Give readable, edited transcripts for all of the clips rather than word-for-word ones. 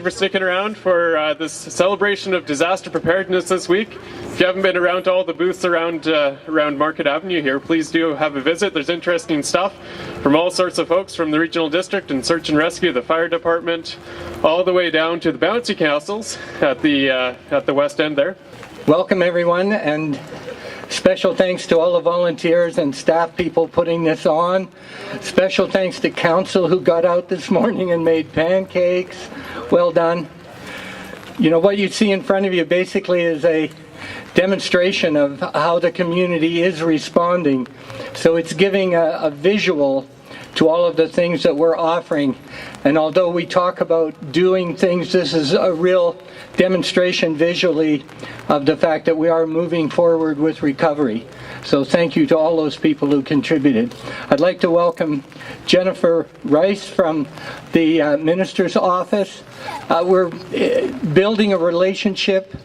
for sticking around for this celebration of disaster preparedness this week. If you haven't been around to all the booths around Market Avenue here, please do have a visit. There's interesting stuff from all sorts of folks from the Regional District and Search and Rescue, the Fire Department, all the way down to the bouncy castles at the west end there. Welcome everyone, and special thanks to all the volunteers and staff people putting this on. Special thanks to council who got out this morning and made pancakes. Well done. You know, what you see in front of you basically is a demonstration of how the community is responding. So it's giving a visual to all of the things that we're offering. And although we talk about doing things, this is a real demonstration visually of the fact that we are moving forward with recovery. So thank you to all those people who contributed. I'd like to welcome Jennifer Rice from the Minister's Office. We're building a relationship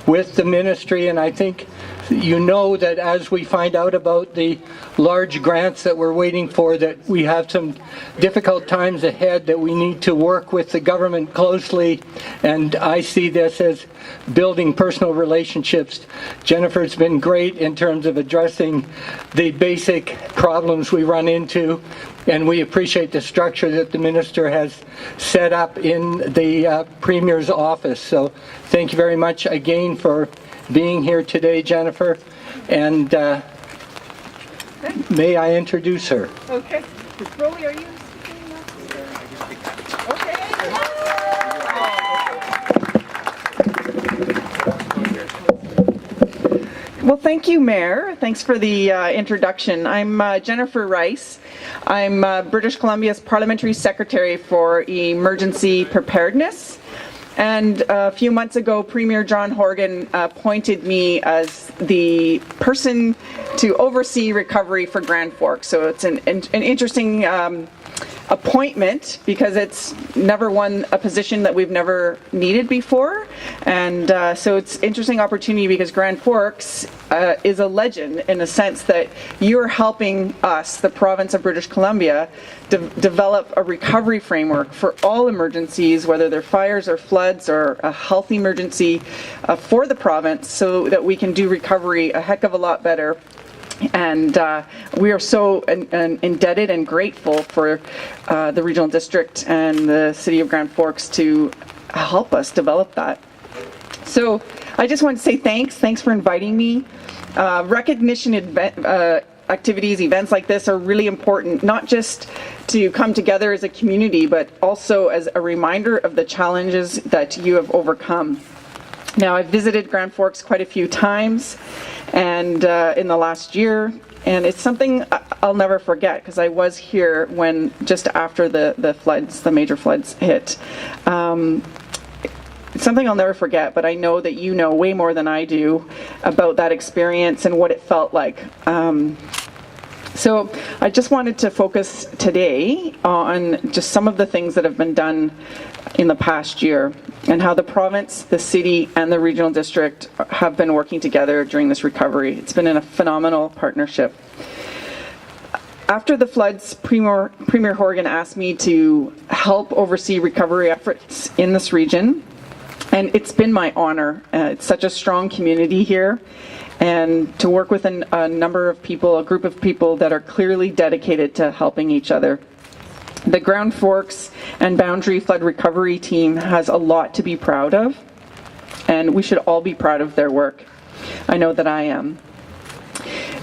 with the ministry, and I think you know that as we find out about the large grants that we're waiting for, that we have some difficult times ahead, that we need to work with the government closely, and I see this as building personal relationships. Jennifer's been great in terms of addressing the basic problems we run into, and we appreciate the structure that the minister has set up in the Premier's office. So thank you very much again for being here today, Jennifer, and may I introduce her? Okay. Roly, are you speaking now? Okay. Well, thank you, Mayor. Thanks for the introduction. I'm Jennifer Rice. I'm British Columbia's Parliamentary Secretary for Emergency Preparedness. And a few months ago, Premier John Horgan appointed me as the person to oversee recovery for Grand Forks. So it's an interesting appointment because it's never a position that we've never needed before. And so it's an interesting opportunity because Grand Forks is a legend in the sense that you're helping us, the province of British Columbia, develop a recovery framework for all emergencies, whether they're fires or floods or a health emergency for the province, so that we can do recovery a heck of a lot better. And we are so indebted and grateful for the Regional District and the City of Grand Forks to help us develop that. So I just want to say thanks. Thanks for inviting me. Recognition activities, events like this are really important, not just to come together as a community, but also as a reminder of the challenges that you have overcome. Now, I've visited Grand Forks quite a few times, and in the last year, and it's something I'll never forget because I was here when just after the floods, the major floods hit. It's something I'll never forget, but I know that you know way more than I do about that experience and what it felt like. So I just wanted to focus today on just some of the things that have been done in the past year and how the province, the city, and the regional district have been working together during this recovery. It's been a phenomenal partnership. After the floods, Premier Horgan asked me to help oversee recovery efforts in this region, and it's been my honor. It's such a strong community here, and to work with a number of people, a group of people that are clearly dedicated to helping each other. The Grand Forks and Boundary Flood Recovery Team has a lot to be proud of, and we should all be proud of their work. I know that I am.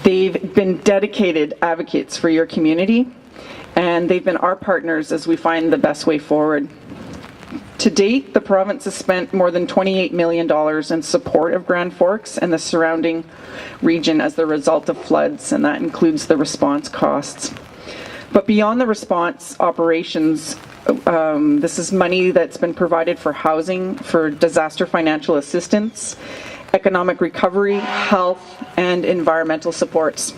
They've been dedicated advocates for your community, and they've been our partners as we find the best way forward. To date, the province has spent more than $28 million in support of Grand Forks and the surrounding region as the result of floods, and that includes the response costs. But beyond the response operations, this is money that's been provided for housing, for disaster financial assistance, economic recovery, health, and environmental supports.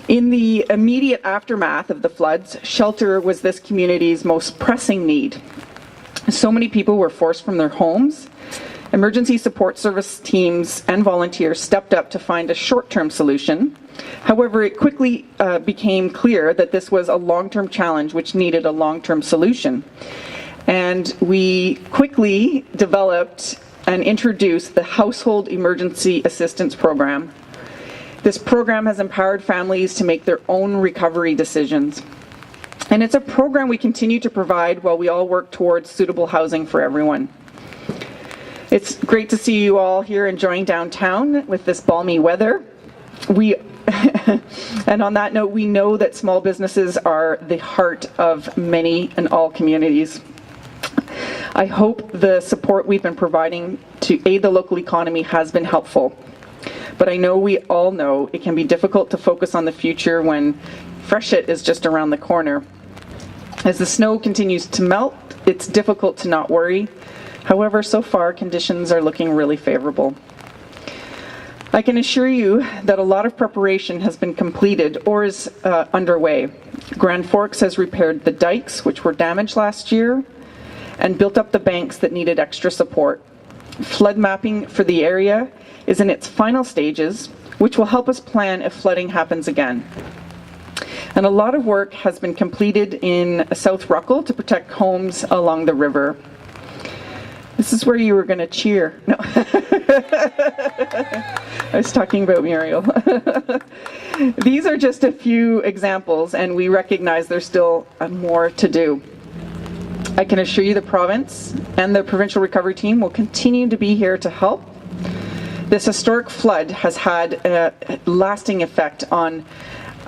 In the immediate aftermath of the floods, shelter was this community's most pressing need. So many people were forced from their homes. Emergency support service teams and volunteers stepped up to find a short-term solution. However, it quickly became clear that this was a long-term challenge which needed a long-term solution. And we quickly developed and introduced the Household Emergency Assistance Program. This program has empowered families to make their own recovery decisions. And it's a program we continue to provide while we all work towards suitable housing for everyone. It's great to see you all here enjoying downtown with this balmy weather. And on that note, we know that small businesses are the heart of many and all communities. I hope the support we've been providing to aid the local economy has been helpful. But I know we all know it can be difficult to focus on the future when freshet is just around the corner. As the snow continues to melt, it's difficult to not worry. However, so far, conditions are looking really favorable. I can assure you that a lot of preparation has been completed or is underway. Grand Forks has repaired the dikes, which were damaged last year, and built up the banks that needed extra support. Flood mapping for the area is in its final stages, which will help us plan if flooding happens again. And a lot of work has been completed in South Ruckle to protect homes along the river. This is where you were going to cheer. No. I was talking about Muriel. These are just a few examples, and we recognize there's still more to do. I can assure you the province and the provincial recovery team will continue to be here to help. This historic flood has had a lasting effect on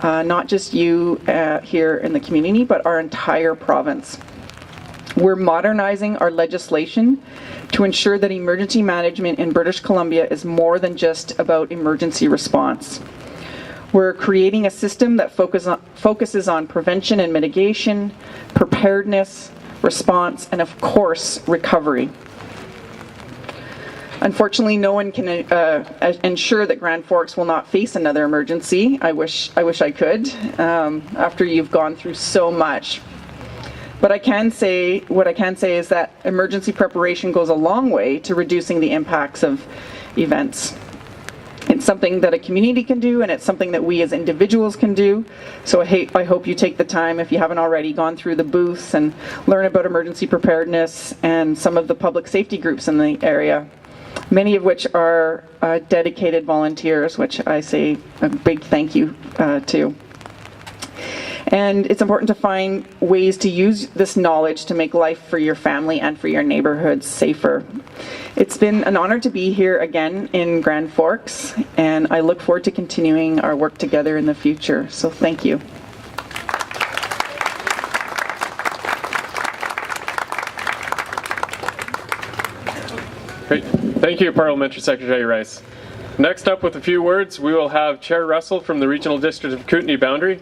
not just you here in the community, but our entire province. We're modernizing our legislation to ensure that emergency management in British Columbia is more than just about emergency response. We're creating a system that focuses on prevention and mitigation, preparedness, response, and of course, recovery. Unfortunately, no one can ensure that Grand Forks will not face another emergency. I wish I could, after you've gone through so much. But what I can say is that emergency preparation goes a long way to reducing the impacts of events. It's something that a community can do, and it's something that we as individuals can do. So I hope you take the time, if you haven't already, gone through the booths and learn about emergency preparedness and some of the public safety groups in the area, many of which are dedicated volunteers, which I say a big thank you to. And it's important to find ways to use this knowledge to make life for your family and for your neighborhoods safer. It's been an honor to be here again in Grand Forks, and I look forward to continuing our work together in the future. So thank you. Great. Thank you, Parliamentary Secretary Rice. Next up with a few words, we will have Chair Russell from the Regional District of Kootenay Boundary.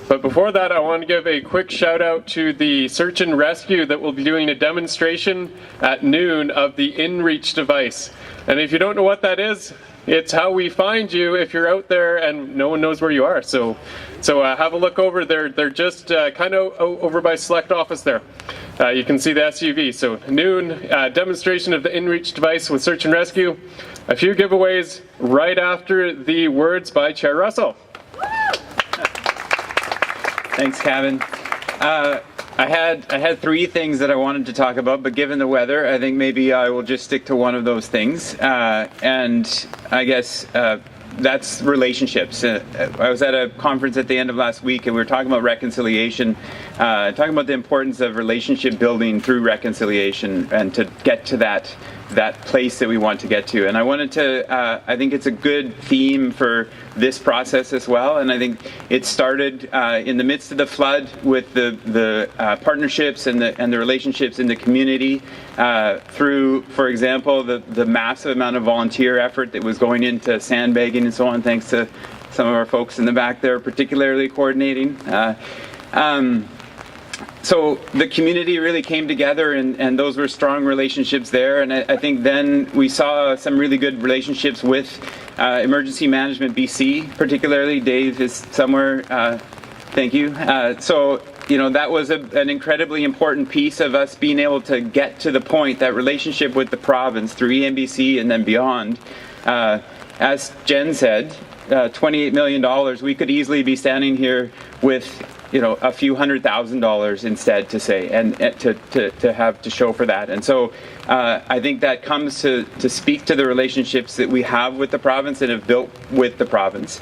But before that, I want to give a quick shout out to the search and rescue that will be doing a demonstration at noon of the InReach device. And if you don't know what that is, it's how we find you if you're out there and no one knows where you are. So have a look over there. They're just kind of over by Select Office there. You can see the SUV. So noon, demonstration of the InReach device with search and rescue. A few giveaways right after the words by Chair Russell. Thanks, Kevin. I had three things that I wanted to talk about, but given the weather, I think maybe I will just stick to one of those things. And I guess that's relationships. I was at a conference at the end of last week, and we were talking about reconciliation, talking about the importance of relationship building through reconciliation and to get to that place that we want to get to. And I wanted to, I think it's a good theme for this process as well. And I think it started in the midst of the flood with the partnerships and the relationships in the community through, for example, the massive amount of volunteer effort that was going into sandbagging and so on, thanks to some of our folks in the back there, particularly coordinating. So the community really came together, and those were strong relationships there. And I think then we saw some really good relationships with Emergency Management BC, particularly. Dave is somewhere. Thank you. So, you know, that was an incredibly important piece of us being able to get to the point, that relationship with the province through EMBC and then beyond. As Jen said, $28 million, we could easily be standing here with a few $100,000 instead to say, and to have to show for that. And so I think that comes to speak to the relationships that we have with the province and have built with the province.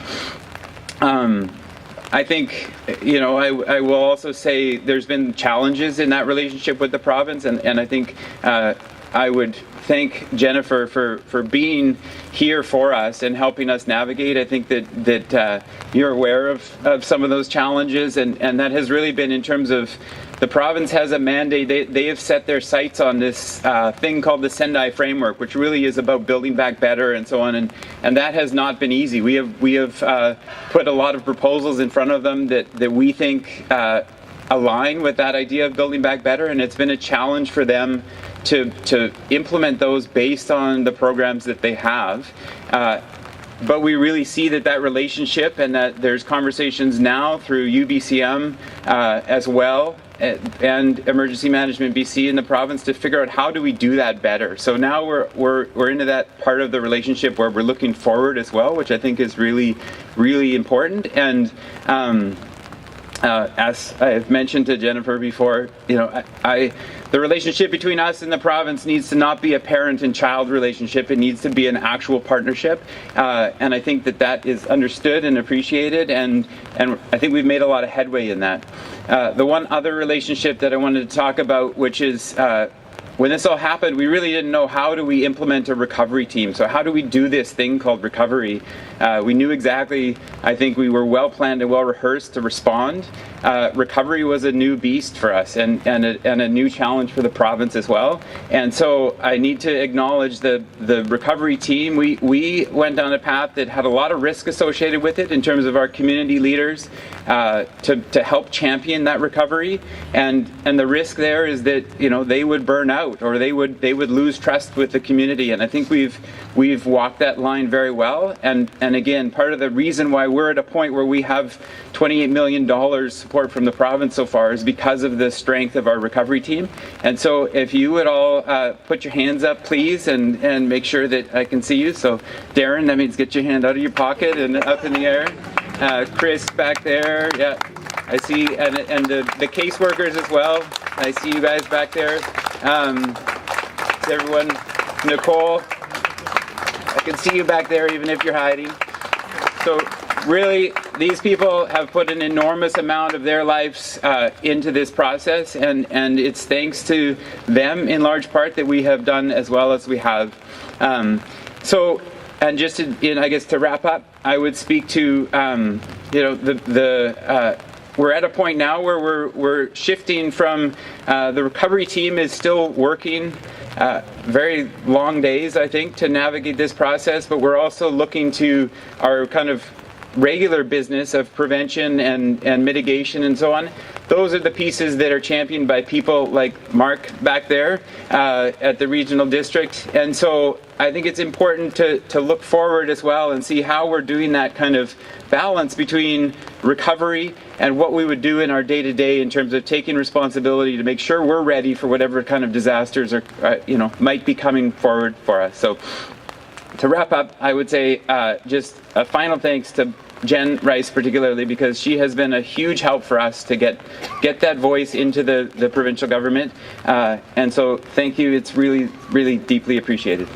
I think, I will also say there's been challenges in that relationship with the province, and I think I would thank Jennifer for being here for us and helping us navigate. I think that you're aware of some of those challenges, and that has really been in terms of the province has a mandate. They have set their sights on this thing called the Sendai framework, which really is about building back better and so on, and that has not been easy. We have put a lot of proposals in front of them that we think align with that idea of building back better, and it's been a challenge for them to implement those based on the programs that they have. But we really see that relationship, and that there's conversations now through UBCM as well, and Emergency Management BC in the province to figure out how do we do that better. So now we're into that part of the relationship where we're looking forward as well, which I think is really, really important. And as I've mentioned to Jennifer before, the relationship between us and the province needs to not be a parent and child relationship. It needs to be an actual partnership, and I think that is understood and appreciated, and I think we've made a lot of headway in that. The one other relationship that I wanted to talk about, which is when this all happened, we really didn't know how do we implement a recovery team. So how do we do this thing called recovery? We knew exactly, I think we were well planned and well rehearsed to respond. Recovery was a new beast for us and a new challenge for the province as well. And so I need to acknowledge the recovery team. We went down a path that had a lot of risk associated with it in terms of our community leaders to help champion that recovery. And the risk there is that they would burn out, or they would lose trust with the community. And I think we've walked that line very well. And again, part of the reason why we're at a point where we have $28 million support from the province so far is because of the strength of our recovery team. And so if you would all put your hands up, please, and make sure that I can see you. So Darren, that means get your hand out of your pocket and up in the air. Chris back there, yeah. I see, and the caseworkers as well. I see you guys back there. Everyone, Nicole, I can see you back there even if you're hiding. So really, these people have put an enormous amount of their lives into this process, and it's thanks to them in large part that we have done as well as we have. So, and just I guess to wrap up, I would speak to we're at a point now where we're shifting from the recovery team is still working very long days, I think, to navigate this process, but we're also looking to our kind of regular business of prevention and mitigation and so on. Those are the pieces that are championed by people like Mark back there at the regional district. And so I think it's important to look forward as well and see how we're doing that kind of balance between recovery and what we would do in our day-to-day in terms of taking responsibility to make sure we're ready for whatever kind of disasters are, might be coming forward for us. So to wrap up, I would say just a final thanks to Jen Rice particularly, because she has been a huge help for us to get that voice into the provincial government. And so thank you. It's really, really deeply appreciated.